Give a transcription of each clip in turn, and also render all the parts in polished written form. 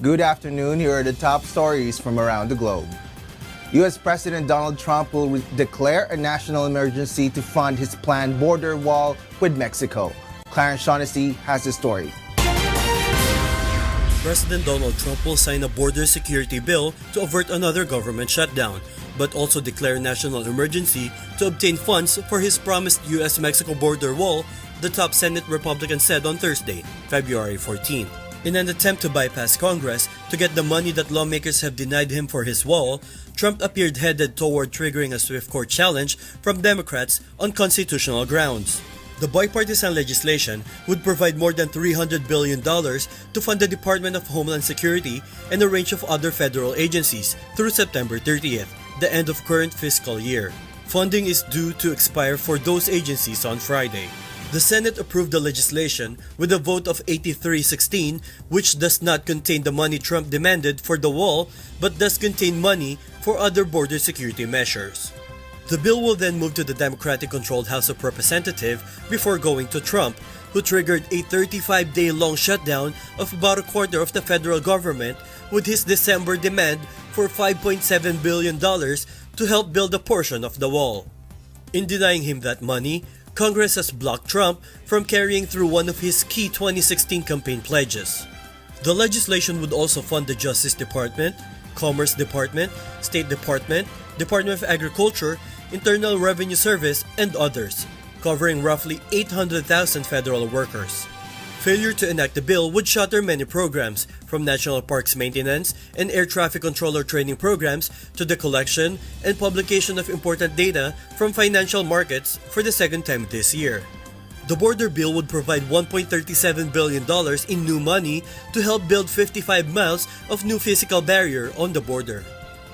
Good afternoon. Here are the top stories from around the globe. U.S. President Donald Trump will declare a national emergency to fund his planned border wall with Mexico. Clarence Shaughnessy has the story. President Donald Trump will sign a border security bill to avert another government shutdown, but also declare a national emergency to obtain funds for his promised U.S.-Mexico border wall, the top Senate Republican said on Thursday, February 14. In an attempt to bypass Congress to get the money that lawmakers have denied him for his wall, Trump appeared headed toward triggering a swift court challenge from Democrats on constitutional grounds. The bipartisan legislation would provide more than $300 billion to fund the Department of Homeland Security and a range of other federal agencies through September 30th, the end of current fiscal year. Funding is due to expire for those agencies on Friday. The Senate approved the legislation with a vote of 83-16, which does not contain the money Trump demanded for the wall, but does contain money for other border security measures. The bill will then move to the Democratic-controlled House of Representatives before going to Trump, who triggered a 35-day-long shutdown of about a quarter of the federal government with his December demand for $5.7 billion to help build a portion of the wall. In denying him that money, Congress has blocked Trump from carrying through one of his key 2016 campaign pledges. The legislation would also fund the Justice Department, Commerce Department, State Department, Department of Agriculture, Internal Revenue Service, and others, covering roughly 800,000 federal workers. Failure to enact the bill would shutter many programs, from national parks maintenance and air traffic controller training programs to the collection and publication of important data from financial markets for the second time this year. The border bill would provide $1.37 billion in new money to help build 55 miles of new physical barrier on the border.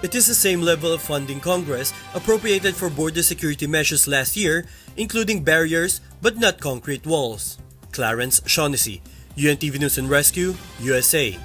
It is the same level of funding Congress appropriated for border security measures last year, including barriers but not concrete walls. Clarence Shaughnessy, UNTV News and Rescue, USA.